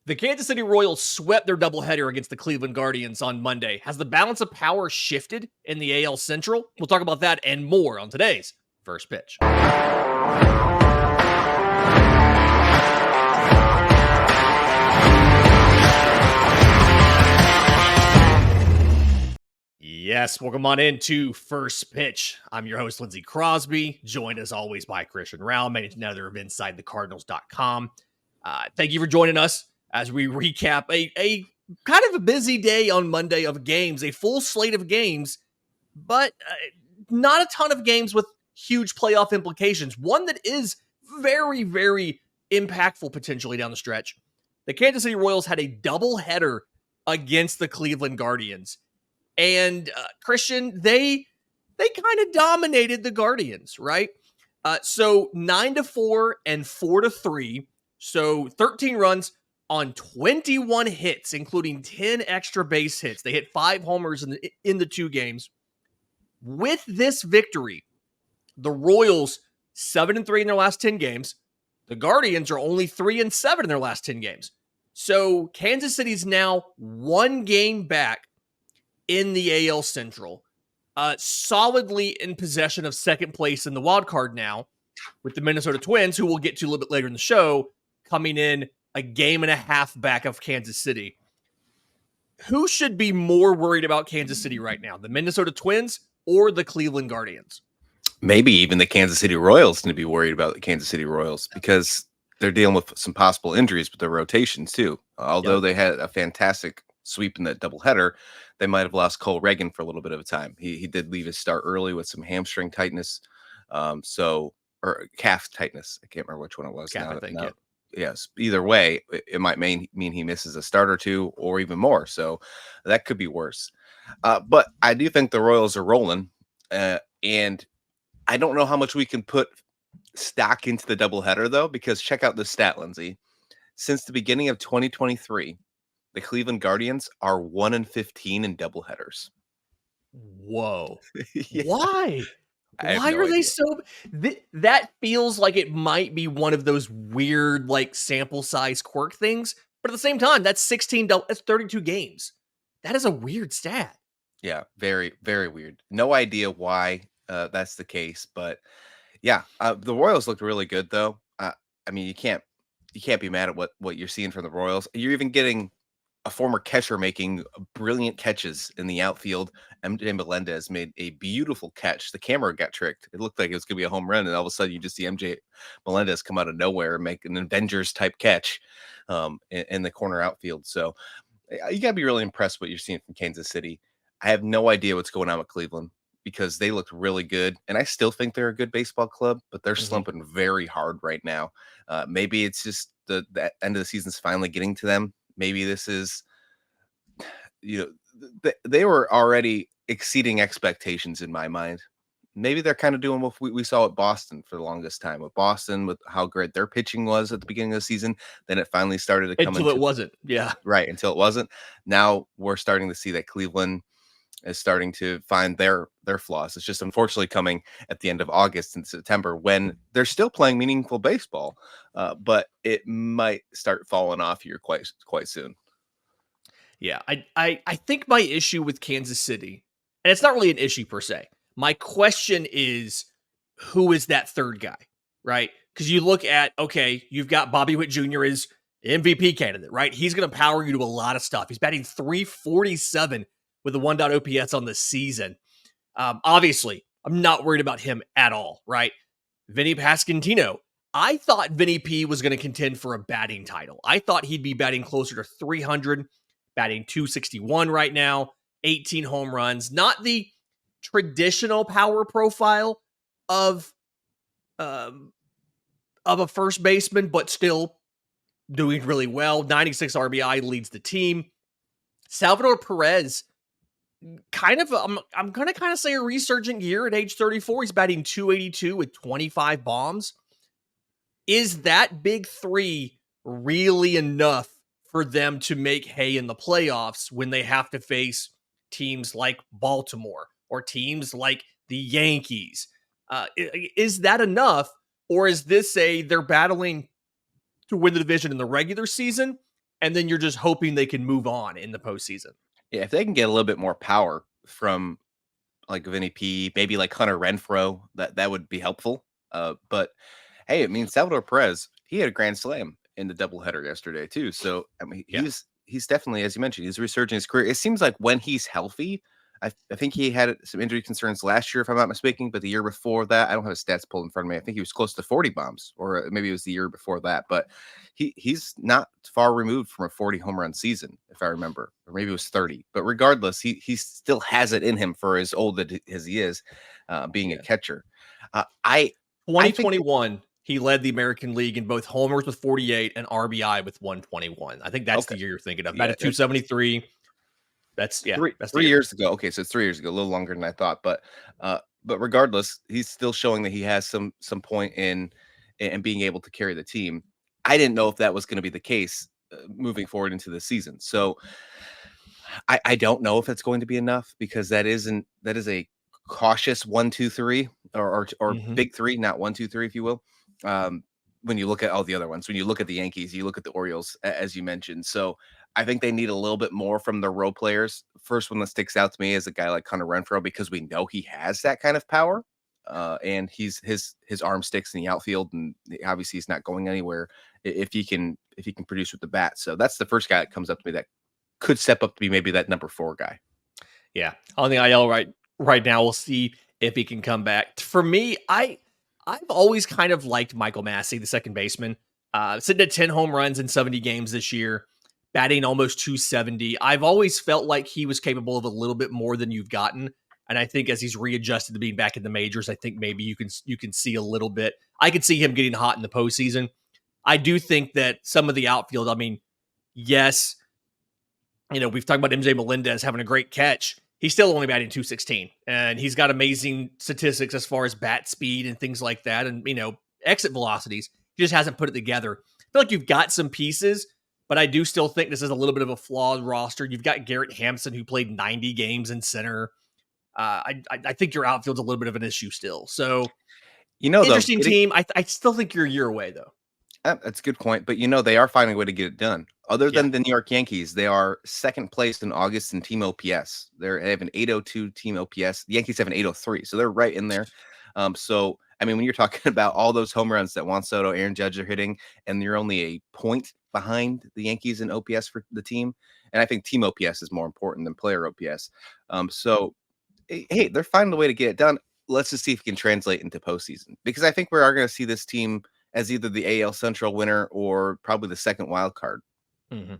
The Kansas City Royals swept their doubleheader against the Cleveland Guardians on Monday. Has the balance of power shifted in the AL Central? We'll talk about that and more on today's First Pitch. Yes, welcome on into First Pitch. I'm your host, Lindsay Crosby, joined as always by Christian Rauh, managing editor of InsideTheCardinals.com. Thank you for joining us as we recap a kind of a busy day on Monday of games, a full slate of games, but not a ton of games with huge playoff implications. One that is very, very impactful potentially down the stretch. The Kansas City Royals had a doubleheader against the Cleveland Guardians. And Christian, they kind of dominated the Guardians, right? So 9-4 and 4-3. So 13 runs on 21 hits, including 10 extra base hits. They hit 5 homers in the 2 games. With this victory, the Royals 7-3 in their last 10 games. The Guardians are only 3-7 in their last 10 games. So Kansas City's now 1 game back in the AL Central, solidly in possession of second place in the wild card now, with the Minnesota Twins, who we'll get to a little bit later in the show, coming in a game and a half back of Kansas City. Who should be more worried about Kansas City right now, the Minnesota Twins or the Cleveland Guardians? Maybe even the Kansas City Royals need to be worried about the Kansas City Royals because they're dealing with some possible injuries with their rotations too. Although they had a fantastic sweep in that doubleheader, they might have lost Cole Reagan for a little bit of a time. He did leave his start early with some hamstring tightness, or calf tightness. I can't remember which one it was. Calf, I think. Yeah. Yes. Either way, it might mean he misses a start or two or even more. So that could be worse. But I do think the Royals are rolling, and I don't know how much we can put stock into the doubleheader though, because check out the stat, Lindsay. Since the beginning of 2023, the Cleveland Guardians are 1-15 in doubleheaders. Whoa. Yeah. Why? Why are they so... That feels like it might be one of those weird, like, sample size quirk things. But at the same time, that's 32 games. That is a weird stat. Yeah, very, very weird. No idea why that's the case. But yeah, the Royals looked really good, though. I mean, you can't be mad at what you're seeing from the Royals. You're even getting a former catcher making brilliant catches in the outfield. MJ Melendez made a beautiful catch. The camera got tricked. It looked like it was going to be a home run, and all of a sudden you just see MJ Melendez come out of nowhere and make an Avengers type catch in the corner outfield. So you got to be really impressed with what you're seeing from Kansas City. I have no idea what's going on with Cleveland because they looked really good, and I still think they're a good baseball club, but they're slumping very hard right now. Maybe it's just the end of the season's finally getting to them. Maybe this is, they were already exceeding expectations in my mind. Maybe they're kind of doing what we saw at Boston for the longest time. With Boston, with how great their pitching was at the beginning of the season, then it finally started to come until it wasn't. Yeah, right. Until it wasn't. Now we're starting to see that Cleveland is starting to find their flaws. It's just unfortunately coming at the end of August and September when they're still playing meaningful baseball, but it might start falling off here quite soon. Yeah, I think my issue with Kansas City, and it's not really an issue per se. My question is, who is that third guy, right? Because you look at, okay, you've got Bobby Witt Jr. as MVP candidate, right? He's going to power you to a lot of stuff. He's batting .347 with a 1.0 OPS on the season. Obviously, I'm not worried about him at all, right? Vinny Pasquantino. I thought Vinny P was going to contend for a batting title. I thought he'd be batting closer to 300, batting .261 right now, 18 home runs. Not the traditional power profile of a first baseman, but still doing really well. 96 RBI leads the team. Salvador Perez, I'm going to kind of say a resurgent year at age 34. He's batting .282 with 25 bombs. Is that big three really enough for them to make hay in the playoffs when they have to face teams like Baltimore or teams like the Yankees? Is that enough, or is this they're battling to win the division in the regular season, and then you're just hoping they can move on in the postseason. Yeah, if they can get a little bit more power from like Vinny P, maybe like Hunter Renfroe, that would be helpful. But hey, I mean Salvador Perez, he had a grand slam in the doubleheader yesterday too. So I mean, Yeah. he's definitely, as you mentioned, he's resurging his career. It seems like when he's healthy, I think he had some injury concerns last year, if I'm not mistaken, but the year before that, I don't have his stats pulled in front of me. I think he was close to 40 bombs, or maybe it was the year before that. But he's not far removed from a 40 home run season, if I remember, or maybe it was 30. But regardless, he still has it in him for as old as he is, being a catcher. I think 2021, he led the American League in both homers with 48 and RBI with 121. I think that's okay, the year you're thinking of. yeah, Batted 273. That's that's the three year. years ago. Okay, so it's 3 years ago, a little longer than I thought. But regardless, he's still showing that he has some point in being able to carry the team. I didn't know if that was going to be the case moving forward into the season. So I don't know if it's going to be enough because that is a cautious 1, 2, 3 or Mhm. big three, not 1, 2, 3, if you will. When you look at all the other ones, when you look at the Yankees, you look at the Orioles, as you mentioned. So I think they need a little bit more from the role players. First one that sticks out to me is a guy like Hunter Renfroe because we know he has that kind of power, and his arm sticks in the outfield, and obviously he's not going anywhere if he can produce with the bat. So that's the first guy that comes up to me that could step up to be maybe that number 4 guy. Yeah. On the IL right now, we'll see if he can come back. For me, I've always kind of liked Michael Massey, the second baseman. Sitting at 10 home runs in 70 games this year, batting almost 270. I've always felt like he was capable of a little bit more than you've gotten. And I think as he's readjusted to being back in the majors, I think maybe you can see a little bit. I could see him getting hot in the postseason. I do think that some of the outfield, I mean, yes, we've talked about MJ Melendez having a great catch. He's still only batting 216, and he's got amazing statistics as far as bat speed and things like that, and exit velocities. He just hasn't put it together. I feel like you've got some pieces, but I do still think this is a little bit of a flawed roster. You've got Garrett Hampson, who played 90 games in center. I think your outfield's a little bit of an issue still. So Though, interesting team. I still think you're a year away though. That's a good point, but they are finding a way to get it done. Other Yeah. than the New York Yankees, they are second place in August in team OPS. They have an 802 team OPS. The Yankees have an 803, so they're right in there. So I mean, when you're talking about all those home runs that Juan Soto, Aaron Judge are hitting, and you're only a point behind the Yankees in OPS for the team, and I think team OPS is more important than player OPS. So hey, they're finding a way to get it done. Let's just see if it can translate into postseason, because I think we are going to see this team as either the AL Central winner or probably the second wild card. Mm-hmm.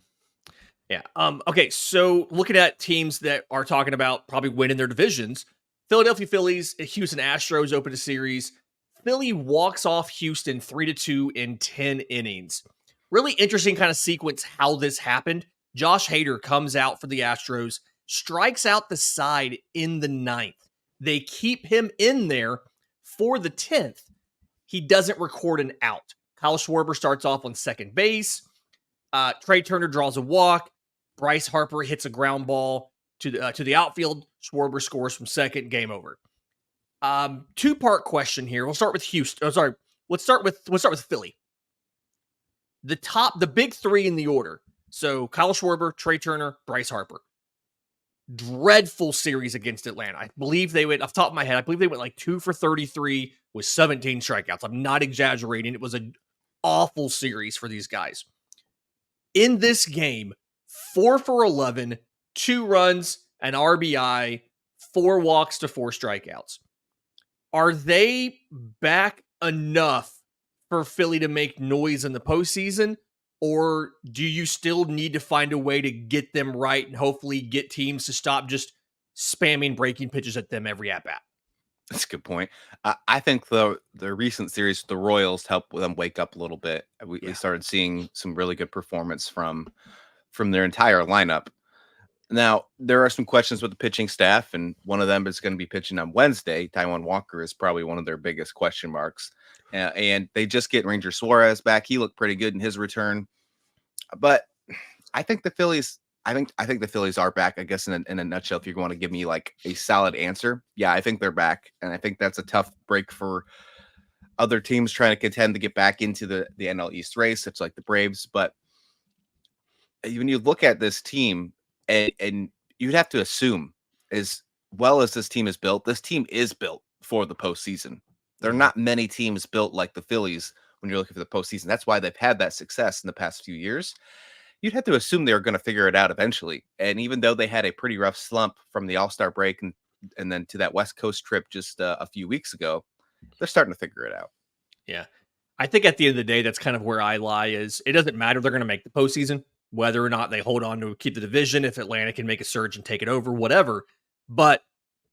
Yeah. Okay. So looking at teams that are talking about probably winning their divisions, Philadelphia Phillies, Houston Astros open a series. Philly walks off Houston 3-2 in 10 innings. Really interesting kind of sequence how this happened. Josh Hader comes out for the Astros, strikes out the side in the 9th. They keep him in there for the 10th. He doesn't record an out. Kyle Schwarber starts off on second base. Trey Turner draws a walk. Bryce Harper hits a ground ball to the outfield. Schwarber scores from second. Game over. Two-part question here. We'll start with Houston. Oh, sorry. Let's start with Philly. The big three in the order. So Kyle Schwarber, Trey Turner, Bryce Harper. Dreadful series against Atlanta. I believe they went, off the top of my head, like 2 for 33 with 17 strikeouts. I'm not exaggerating. It was an awful series for these guys. In this game, 4 for 11, 2 runs, an RBI, 4 walks to 4 strikeouts. Are they back enough for Philly to make noise in the postseason? Or do you still need to find a way to get them right and hopefully get teams to stop just spamming breaking pitches at them every at-bat? That's a good point. I think the recent series, the Royals, helped them wake up a little bit. We started seeing some really good performance from their entire lineup. Now, there are some questions with the pitching staff, and one of them is going to be pitching on Wednesday. Taijuan Walker is probably one of their biggest question marks. And they just get Ranger Suarez back. He looked pretty good in his return. But I think the Phillies, I think the Phillies are back, I guess, in a nutshell. If you want to give me like a solid answer, yeah, I think they're back. And I think that's a tough break for other teams trying to contend to get back into the NL East race, such like the Braves. But when you look at this team, and you'd have to assume, as well as this team is built for the postseason. There are Mhm. not many teams built like the Phillies when you're looking for the postseason. That's why they've had that success in the past few years. You'd have to assume they're going to figure it out eventually. And even though they had a pretty rough slump from the All-Star break and then to that West Coast trip just a few weeks ago, they're starting to figure it out. Yeah. I think at the end of the day, that's kind of where I lie is it doesn't matter. They're going to make the postseason, whether or not they hold on to keep the division, if Atlanta can make a surge and take it over, whatever. But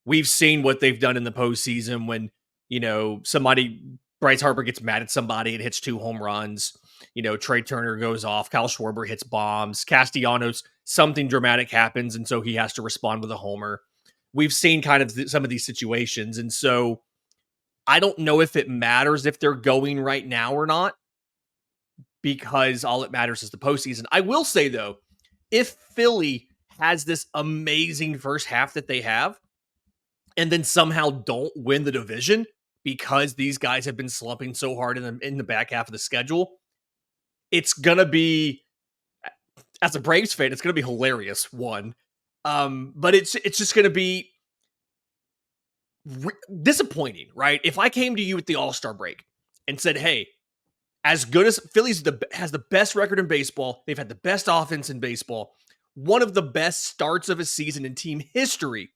we've seen what they've done in the postseason when, Bryce Harper gets mad at somebody and hits 2 home runs. Trey Turner goes off. Kyle Schwarber hits bombs. Castellanos, something dramatic happens. And so he has to respond with a homer. We've seen kind of some of these situations. And so I don't know if it matters if they're going right now or not, because all it matters is the postseason. I will say, though, if Philly has this amazing first half that they have, and then somehow don't win the division because these guys have been slumping so hard in the back half of the schedule, it's going to be, as a Braves fan, it's going to be hilarious, one. But it's just going to be disappointing, right? If I came to you at the All-Star break and said, hey, as good as Phillies has the best record in baseball, they've had the best offense in baseball, one of the best starts of a season in team history,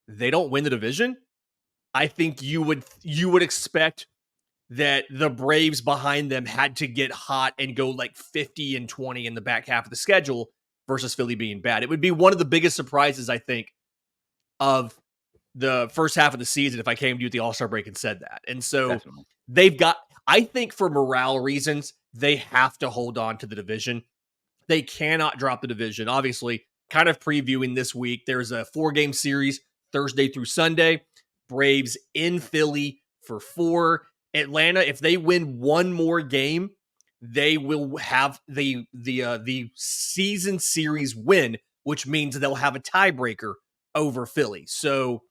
they don't win the division, I think you would expect that the Braves behind them had to get hot and go like 50-20 in the back half of the schedule versus Philly being bad. It would be one of the biggest surprises, I think, of the first half of the season if I came to you at the All-Star break and said that. And so Definitely. they've got, I think for morale reasons, they have to hold on to the division. They cannot drop the division. Obviously, kind of previewing this week, there's a 4-game series Thursday through Sunday. Braves in Philly for 4. Atlanta, if they win one more game, they will have the season series win, which means they'll have a tiebreaker over Philly. So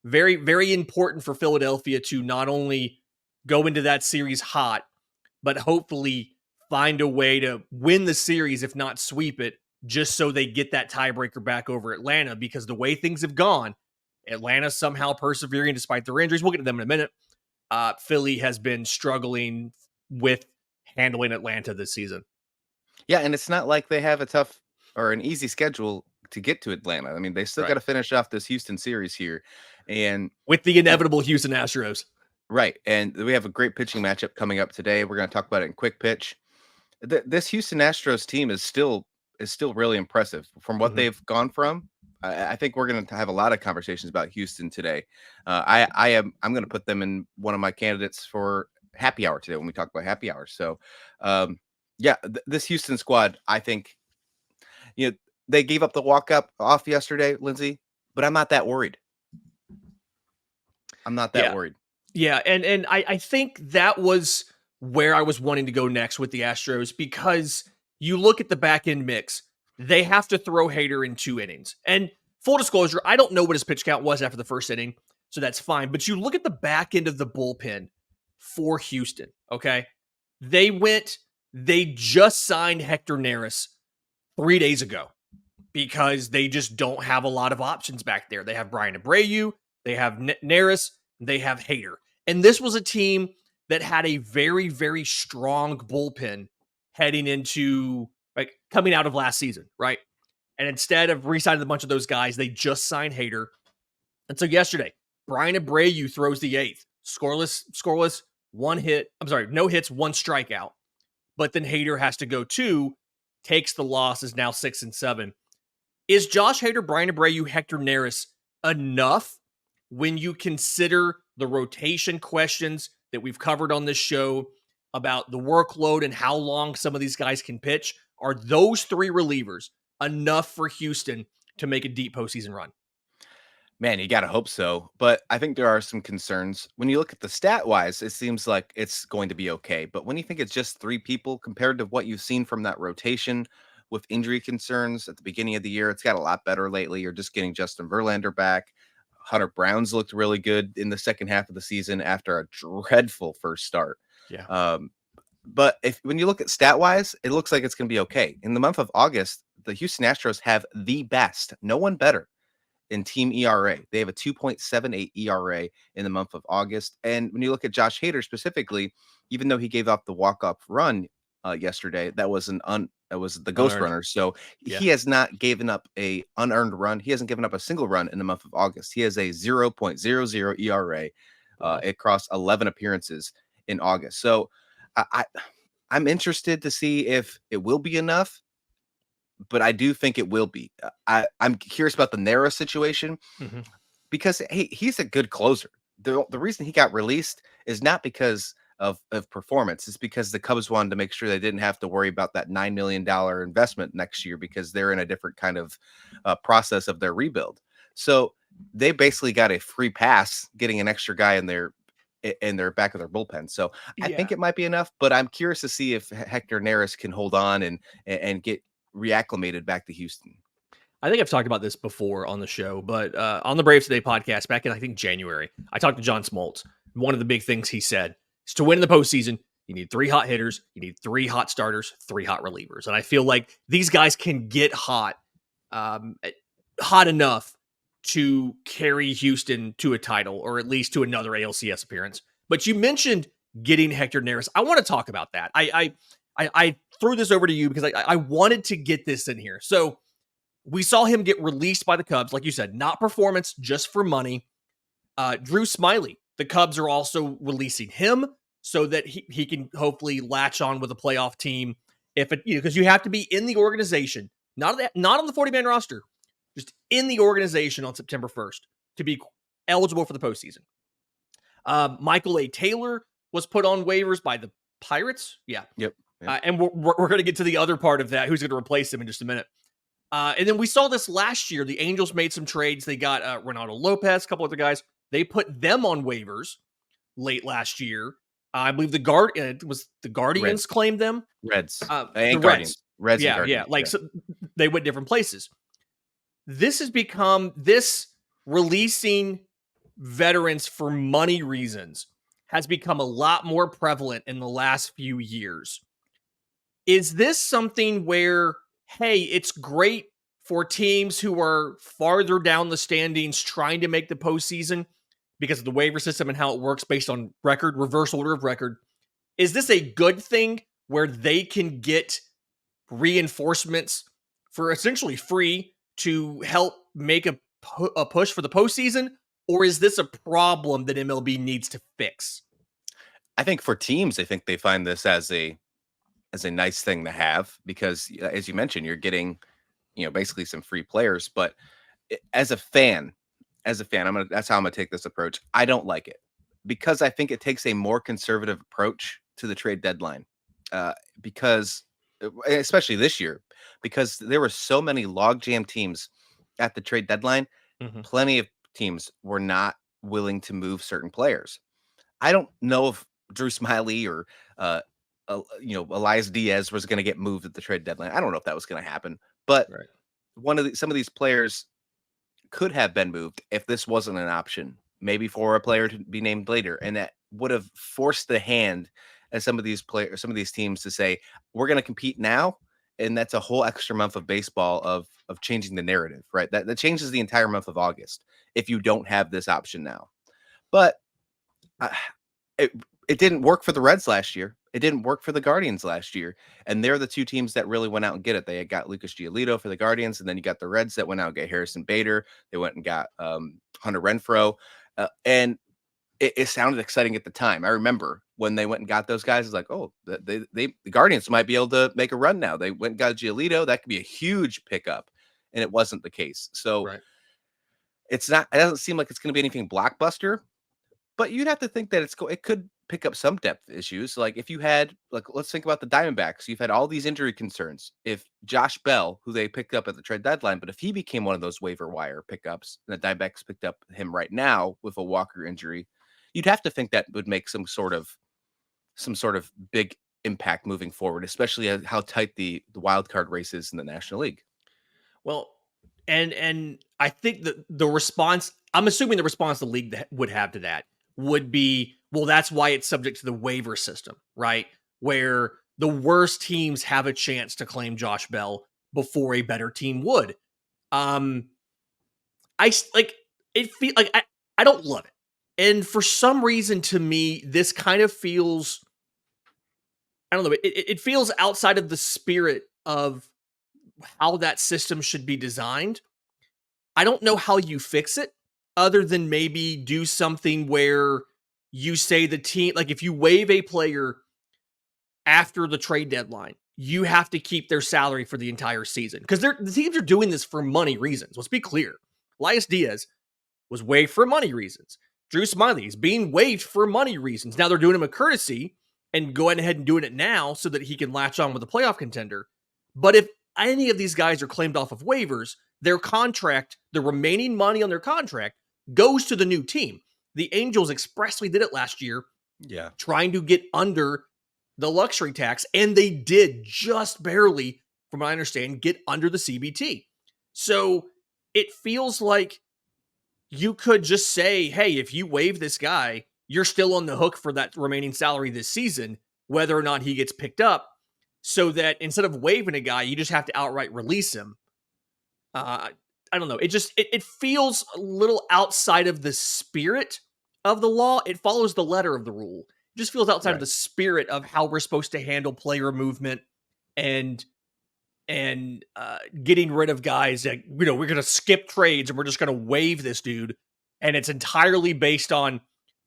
very, very important for Philadelphia to not only go into that series hot, but hopefully find a way to win the series, if not sweep it, just so they get that tiebreaker back over Atlanta. Because the way things have gone, Atlanta somehow persevering despite their injuries. We'll get to them in a minute. Philly has been struggling with handling Atlanta this season. Yeah, and it's not like they have a tough or an easy schedule to get to Atlanta. I mean, they still Right. got to finish off this Houston series here. And With the inevitable Houston Astros. right, and we have a great pitching matchup coming up today. We're going to talk about it in quick pitch. This Houston Astros team is still really impressive from what Mhm. they've gone from. I think we're going to have a lot of conversations about Houston today. I'm going to put them in one of my candidates for happy hour today when we talk about happy hour. So, yeah, this Houston squad, I think, they gave up the off yesterday, Lindsay, but I'm not that worried. I'm not that Yeah. worried. Yeah, and I think that was where I was wanting to go next with the Astros, because you look at the back end mix, they have to throw Hader in 2 innings. And full disclosure, I don't know what his pitch count was after the first inning, so that's fine. But you look at the back end of the bullpen for Houston, okay? They just signed Hector Neris 3 days ago because they just don't have a lot of options back there. They have Brian Abreu, they have Neris, they have Hader. And this was a team that had a very, very strong bullpen heading into, like, coming out of last season, right? And instead of re-signing a bunch of those guys, they just signed Hader. And so yesterday, Brian Abreu throws the 8th. Scoreless, 1 hit. I'm sorry, no hits, 1 strikeout. But then Hader has to go 2, takes the loss, is now 6-7. Is Josh Hader, Brian Abreu, Hector Neris enough when you consider the rotation questions that we've covered on this show about the workload and how long some of these guys can pitch? Are those 3 relievers enough for Houston to make a deep postseason run? Man, you gotta hope so. But I think there are some concerns. When you look at the stat wise, it seems like it's going to be okay. But when you think it's just 3 people compared to what you've seen from that rotation with injury concerns at the beginning of the year, it's got a lot better lately. You're just getting Justin Verlander back. Hunter Brown's looked really good in the second half of the season after a dreadful first start. Yeah. Um, But when you look at stat wise, it looks like it's going to be okay. In the month of August, the Houston Astros have the best, no one better in team ERA. They have a 2.78 ERA in the month of August. And when you look at Josh Hader specifically, even though he gave up the walk-off run yesterday, that was that was the ghost Unearned. runner. So Yeah. he has not given up a unearned run. He hasn't given up a single run in the month of August. He has a 0.00 ERA Wow. across 11 appearances in August. So I'm interested to see if it will be enough, but I do think it will be. I'm curious about the Nara situation Mhm. because he's a good closer. The reason he got released is not because of performance. It's because the Cubs wanted to make sure they didn't have to worry about that $9 million investment next year because they're in a different kind of process of their rebuild. So they basically got a free pass getting an extra guy in their back of their bullpen. So I Yeah. think it might be enough, but I'm curious to see if Hector Neris can hold on and get reacclimated back to Houston. I think I've talked about this before on the show, but on the Braves Today podcast back in, I think, January, I talked to John Smoltz. One of the big things he said is to win in the postseason, you need 3 hot hitters, you need 3 hot starters, 3 hot relievers. And I feel like these guys can get hot enough to carry Houston to a title or at least to another ALCS appearance. But you mentioned getting Hector Neris. I want to talk about that. I threw this over to you because I wanted to get this in here. So we saw him get released by the Cubs, like you said, not performance, just for money. Drew Smiley, the Cubs are also releasing him so that he can hopefully latch on with a playoff team. If it, because you have to be in the organization, not on the 40-man roster, just in the organization on September 1st to be eligible for the postseason. Michael A. Taylor was put on waivers by the Pirates. Yeah. Yep. And we're going to get to the other part of that. Who's going to replace him in just a minute. And then we saw this last year. The Angels made some trades. They got Renato Lopez, a couple other guys. They put them on waivers late last year. I believe the Guardians Reds. claimed them. Reds. The Guardians. Reds Yeah, and Guardians. yeah. So they went different places. This has become releasing veterans for money reasons has become a lot more prevalent in the last few years. Is this something where, hey, it's great for teams who are farther down the standings trying to make the postseason because of the waiver system and how it works based on record, reverse order of record? Is this a good thing where they can get reinforcements for essentially free to help make a push for the postseason? Or is this a problem that MLB needs to fix? I think for teams, I think they find this as a nice thing to have because, as you mentioned, you're getting, basically some free players. But as a fan, that's how I'm gonna take this approach. I don't like it because I think it takes a more conservative approach to the trade deadline. Because especially this year, because there were so many logjam teams at the trade deadline, plenty of teams were not willing to move certain players. I don't know if Drew Smiley or Elias Diaz was going to get moved at the trade deadline. I don't know if that was going to happen, but Right. some of these players could have been moved if this wasn't an option, maybe for a player to be named later, and that would have forced the hand as some of these teams to say, we're going to compete now. And that's a whole extra month of baseball of changing the narrative, right? That changes the entire month of August if you don't have this option now. But it didn't work for the Reds last year. It didn't work for the Guardians last year. And they're the two teams that really went out and get it. They got Lucas Giolito for the Guardians, and then you got the Reds that went out and got Harrison Bader. They went and got Hunter Renfroe. And it sounded exciting at the time. I remember when they went and got those guys, it's like, oh, the Guardians might be able to make a run now. They went and got Giolito. That could be a huge pickup. And it wasn't the case. So it doesn't seem like it's going to be anything blockbuster. But you'd have to think that it could pick up some depth issues. Like if you had, let's think about the Diamondbacks. You've had all these injury concerns. If Josh Bell, who they picked up at the trade deadline, but if he became one of those waiver wire pickups, and the Diamondbacks picked up him right now with a Walker injury, you'd have to think that would make some sort of big impact moving forward, especially how tight the wild card race is in the National League. Well, and I think that the response, I'm assuming the response the league would have to that would be, well, that's why it's subject to the waiver system, right? where the worst teams have a chance to claim Josh Bell before a better team would. I like it. Feel like I don't love it, and for some reason, to me, this kind of feels. I don't know. It feels outside of the spirit of how that system should be designed. I don't know how you fix it, other than maybe do something where you say the team, like if you waive a player after the trade deadline, you have to keep their salary for the entire season because the teams are doing this for money reasons. Let's be clear. Elias Diaz was waived for money reasons. Drew Smyly is being waived for money reasons. Now they're doing him a courtesy and going ahead and doing it now so that he can latch on with a playoff contender. But if any of these guys are claimed off of waivers, their contract, the remaining money on their contract, goes to the new team. The Angels expressly did it last year, trying to get under the luxury tax, and they did just barely, from what I understand, get under the CBT. So it feels like you could just say, hey, if you waive this guy, you're still on the hook for that remaining salary this season, whether or not he gets picked up, so that instead of waiving a guy, you just have to outright release him. I don't know. It feels a little outside of the spirit of the law. It follows the letter of the rule. It just feels outside of the spirit of how we're supposed to handle player movement and getting rid of guys that, we're going to skip trades and we're just going to waive this dude. And it's entirely based on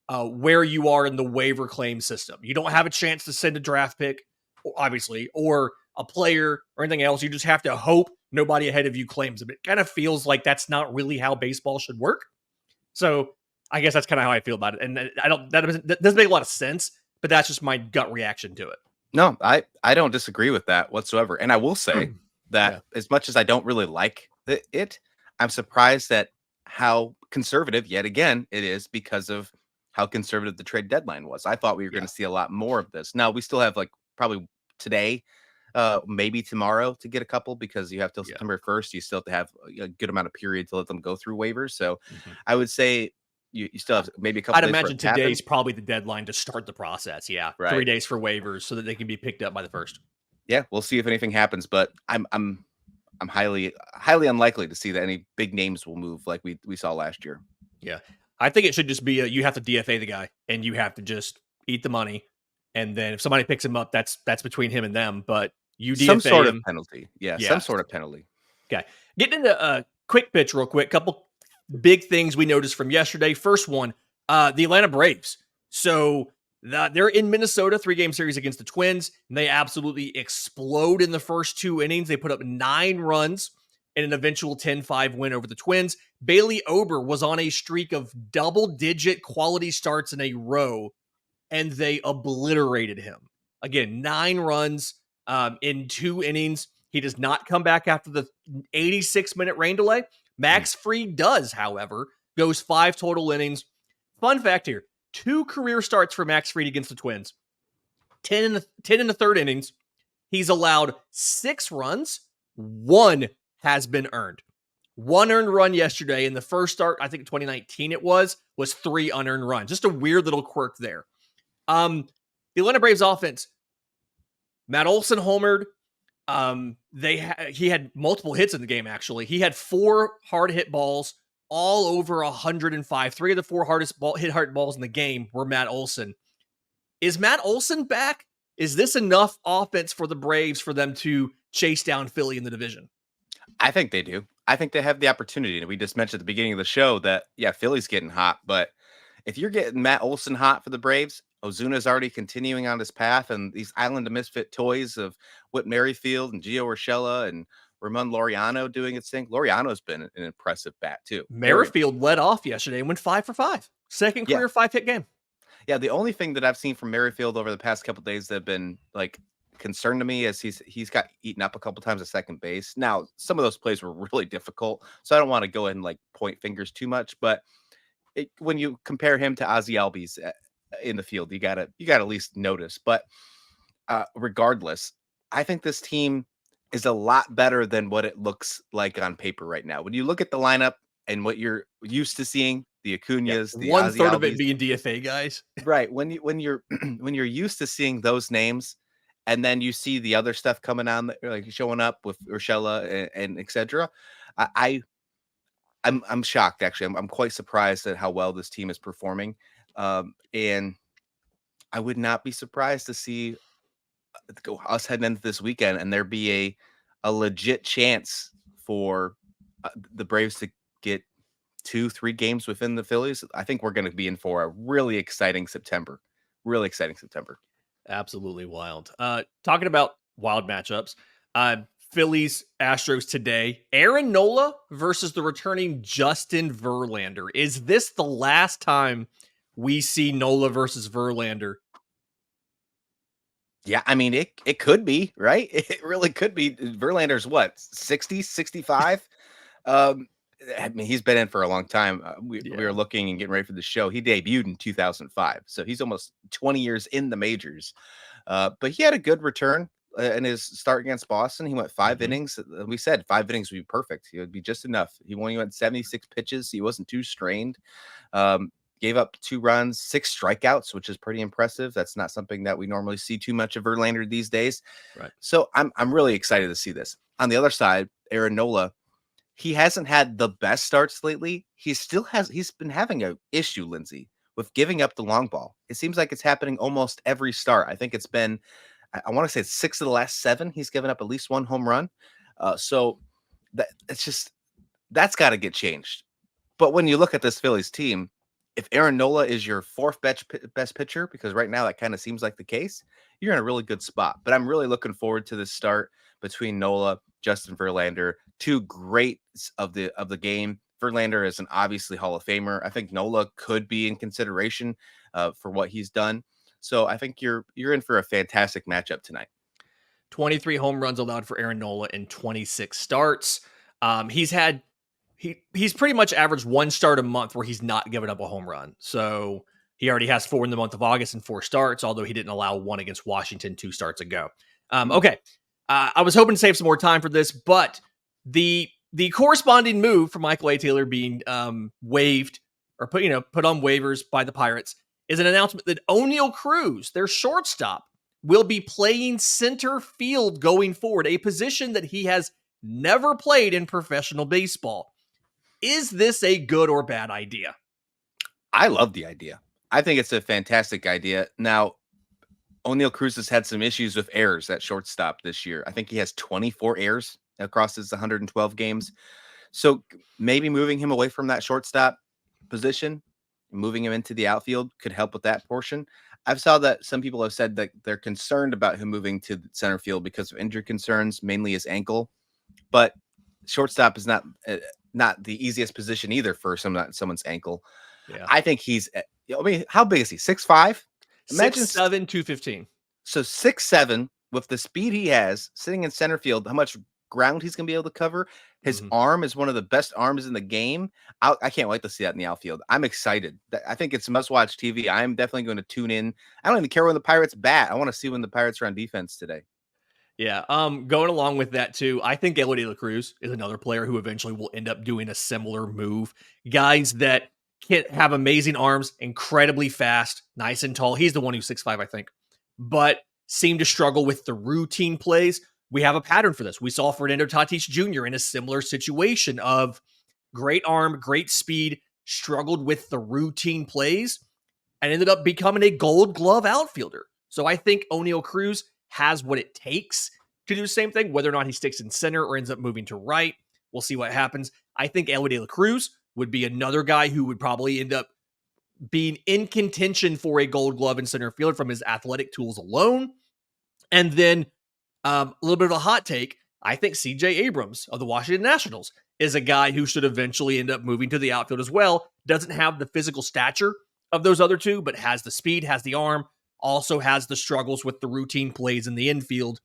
where you are in the waiver claim system. You don't have a chance to send a draft pick, obviously, or a player or anything else. You just have to hope nobody ahead of you claims him. It kind of feels like that's not really how baseball should work. So I guess that's kind of how I feel about it. And that doesn't make a lot of sense, but that's just my gut reaction to it. No, I don't disagree with that whatsoever. And I will say that as much as I don't really like it, I'm surprised at how conservative, yet again, it is because of how conservative the trade deadline was. I thought we were going to see a lot more of this. Now, we still have probably today, maybe tomorrow to get a couple, because you have till September 1st. You still have to have a good amount of period to let them go through waivers. So I would say you still have maybe a couple. I'd imagine today's probably the deadline to start the process. Yeah. Right. 3 days for waivers so that they can be picked up by the 1st. Yeah. We'll see if anything happens, but I'm highly unlikely to see that any big names will move like we saw last year. Yeah. I think it should just be you have to DFA the guy and you have to just eat the money. And then if somebody picks him up, that's between him and them, but you DFA some sort him. Of penalty. Yeah. Some sort of penalty. Okay. Getting into a quick pitch real quick. Couple big things we noticed from yesterday. First one, the Atlanta Braves. So they're in Minnesota, 3-game series against the Twins, and they absolutely explode in the first 2 innings. They put up 9 runs in an eventual 10-5 win over the Twins. Bailey Ober was on a streak of double-digit quality starts in a row, and they obliterated him. Again, 9 runs in 2 innings. He does not come back after the 86-minute rain delay. Max Fried does, however, goes 5 total innings. Fun fact here, 2 career starts for Max Fried against the Twins. 10 in the 3rd innings. He's allowed 6 runs. 1 has been earned. 1 earned run yesterday in the first start, I think 2019 it was 3 unearned runs. Just a weird little quirk there. The Atlanta Braves offense, Matt Olson homered. He had multiple hits in the game, actually. He had 4 hard hit balls, all over 105. 3 of the 4 hardest hit hard balls in the game were Matt Olson. Is Matt Olson back? Is this enough offense for the Braves for them to chase down Philly in the division? I think they do. I think they have the opportunity. And we just mentioned at the beginning of the show that, Philly's getting hot. But if you're getting Matt Olson hot for the Braves, Ozuna's already continuing on his path, and these Island of Misfit toys of Whit Merrifield and Gio Urshela and Ramon Laureano doing its thing. Laureano's been an impressive bat, too. Merrifield led off yesterday and went 5 for 5. Second career 5-hit game. Yeah, the only thing that I've seen from Merrifield over the past couple of days that have been concern to me is he's got eaten up a couple times at second base. Now, some of those plays were really difficult, so I don't want to go ahead and point fingers too much, but when you compare him to Ozzie Albies in the field, you gotta at least notice. But regardless, I think this team is a lot better than what it looks like on paper right now. When you look at the lineup and what you're used to seeing, the Acuñas, the 1/3 of it being DFA guys, right? When you're when you're used to seeing those names, and then you see the other stuff coming on, like showing up with Urshela and etc. I I'm shocked actually. I'm quite surprised at how well this team is performing, and I would not be surprised to see us heading into this weekend and there be a legit chance for the Braves to get 2-3 games within the Phillies. I think we're going to be in for a really exciting September. Really exciting September. Absolutely wild. Talking about wild matchups, uh, Phillies, Astros today. Aaron Nola versus the returning Justin Verlander. Is this the last time we see Nola versus Verlander? Yeah, I mean, it could be, right? It really could be. Verlander's what, 60, 65? Um, I mean, he's been in for a long time. We were looking and getting ready for the show. He debuted in 2005, so he's almost 20 years in the majors. But he had a good return in his start against Boston. He went 5 innings. We said 5 innings would be perfect. It would be just enough. He only went 76 pitches. He wasn't too strained. Gave up 2 runs, 6 strikeouts, which is pretty impressive. That's not something that we normally see too much of Verlander these days. Right. So I'm really excited to see this. On the other side, Aaron Nola, he hasn't had the best starts lately. He's been having a issue, Lindsay, with giving up the long ball. It seems like it's happening almost every start. I think it's been, I want to say it's 6 of the last 7. He's given up at least 1 home run. So that's got to get changed. But when you look at this Phillies team, if Aaron Nola is your 4th best pitcher, because right now that kind of seems like the case, you're in a really good spot. But I'm really looking forward to this start between Nola, Justin Verlander, 2 greats of the game. Verlander is an obviously Hall of Famer. I think Nola could be in consideration for what he's done. So I think you're in for a fantastic matchup tonight. 23 home runs allowed for Aaron Nola in 26 starts. He's pretty much averaged 1 start a month where he's not given up a home run. So he already has 4 in the month of August and 4 starts, although he didn't allow 1 against Washington 2 starts ago. Okay. I was hoping to save some more time for this, but the corresponding move for Michael A. Taylor being waived or put on waivers by the Pirates is an announcement that Oneil Cruz, their shortstop, will be playing center field going forward, a position that he has never played in professional baseball. Is this a good or bad idea? I love the idea. I think it's a fantastic idea. Now, Oneil Cruz has had some issues with errors at shortstop this year. I think he has 24 errors across his 112 games. So maybe moving him away from that shortstop position, moving him into the outfield could help with that portion. I've saw that some people have said that they're concerned about him moving to center field because of injury concerns, mainly his ankle. But shortstop is not the easiest position either for someone's ankle. Yeah. I think he's, I mean, how big is he? 6'5"? Imagine 6'7", 215. So 6'7", with the speed he has, sitting in center field, how much ground he's going to be able to cover. His arm is one of the best arms in the game. I can't wait to see that in the outfield. I'm excited. I think it's must-watch TV. I'm definitely going to tune in. I don't even care when the Pirates bat. I want to see when the Pirates are on defense today. Yeah, going along with that too, I think Elodie de la Cruz is another player who eventually will end up doing a similar move. Guys that can have amazing arms, incredibly fast, nice and tall. He's the one who's 6'5", I think, but seem to struggle with the routine plays. We have a pattern for this. We saw Fernando Tatis Jr. in a similar situation of great arm, great speed, struggled with the routine plays, and ended up becoming a Gold Glove outfielder. So I think Oneil Cruz has what it takes to do the same thing. Whether or not he sticks in center or ends up moving to right, we'll see what happens. I think Elodie de la Cruz would be another guy who would probably end up being in contention for a Gold Glove in center field from his athletic tools alone. And then a little bit of a hot take, I think C.J. Abrams of the Washington Nationals is a guy who should eventually end up moving to the outfield as well. Doesn't have the physical stature of those other two, but has the speed, has the arm, also has the struggles with the routine plays in the infield.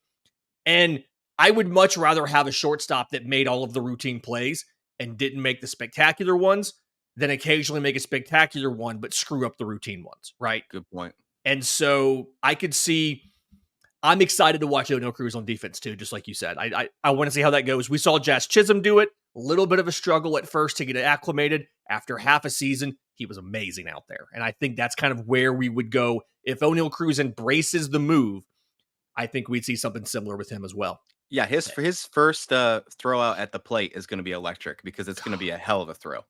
And I would much rather have a shortstop that made all of the routine plays and didn't make the spectacular ones than occasionally make a spectacular one, but screw up the routine ones, right? Good point. And so I could see, I'm excited to watch Oneil Cruz on defense too, just like you said. I want to see how that goes. We saw Jazz Chisholm do it. A little bit of a struggle at first to get it acclimated. After half a season, he was amazing out there. And I think that's kind of where we would go if Oneil Cruz embraces the move. I think we'd see something similar with him as well. Yeah, his first throw out at the plate is going to be electric because it's going to be a hell of a throw.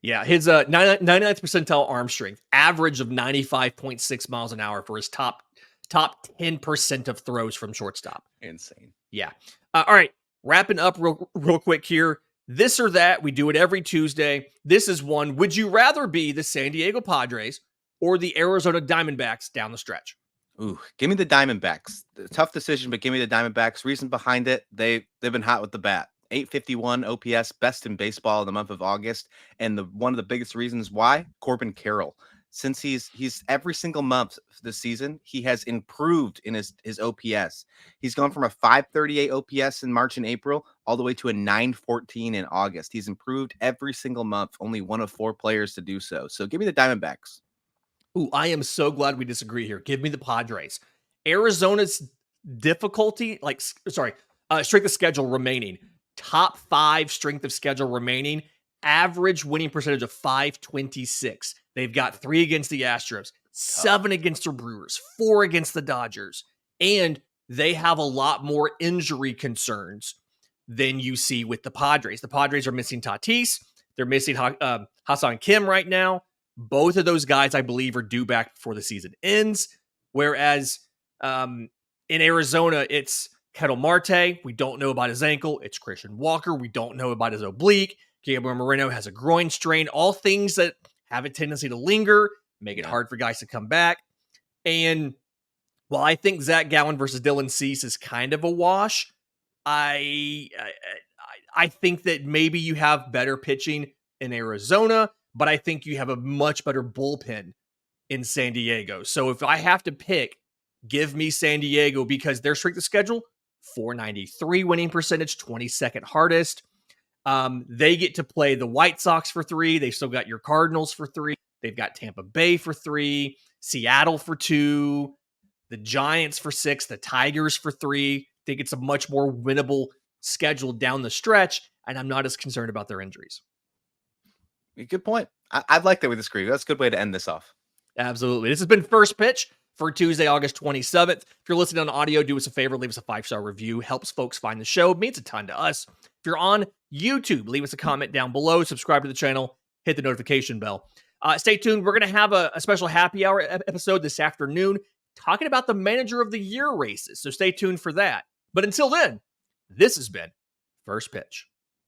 Yeah, his 99th percentile arm strength, average of 95.6 miles an hour for his top 10% of throws from shortstop. Insane. Yeah. All right, wrapping up real quick here. This or that, we do it every Tuesday. This is one. Would you rather be the San Diego Padres or the Arizona Diamondbacks down the stretch? Ooh, give me the Diamondbacks. Tough decision, but give me the Diamondbacks. Reason behind it, they've been hot with the bat. 851 OPS, best in baseball in the month of August. And one of the biggest reasons why, Corbin Carroll. Since he's every single month this season, he has improved in his OPS. He's gone from a 538 OPS in March and April all the way to a 914 in August. He's improved every single month, only one of 4 players to do so. So give me the Diamondbacks. Ooh, I am so glad we disagree here. Give me the Padres. Arizona's difficulty, strength of schedule remaining. Top 5 strength of schedule remaining. Average winning percentage of 526. They've got 3 against the Astros, 7 against the Brewers, 4 against the Dodgers. And they have a lot more injury concerns than you see with the Padres. The Padres are missing Tatis. They're missing Hassan Kim right now. Both of those guys, I believe, are due back before the season ends. Whereas in Arizona, it's Ketel Marte. We don't know about his ankle. It's Christian Walker. We don't know about his oblique. Gabriel Moreno has a groin strain. All things that have a tendency to linger, make it hard for guys to come back. And while I think Zach Gallen versus Dylan Cease is kind of a wash, I think that maybe you have better pitching in Arizona, but I think you have a much better bullpen in San Diego. So if I have to pick, give me San Diego because their strength of schedule, 493 winning percentage, 22nd hardest. They get to play the White Sox for 3. They've still got your Cardinals for 3. They've got Tampa Bay for 3, Seattle for 2, the Giants for 6, the Tigers for 3. I think it's a much more winnable schedule down the stretch, and I'm not as concerned about their injuries. Good point. I'd like that we disagree. That's a good way to end this off. Absolutely. This has been First Pitch for Tuesday, August 27th. If you're listening on audio, do us a favor, leave us a 5-star review. Helps folks find the show. It means a ton to us. If you're on YouTube, leave us a comment down below. Subscribe to the channel. Hit the notification bell. Stay tuned. We're going to have a special happy hour episode this afternoon talking about the Manager of the Year races. So stay tuned for that. But until then, this has been First Pitch.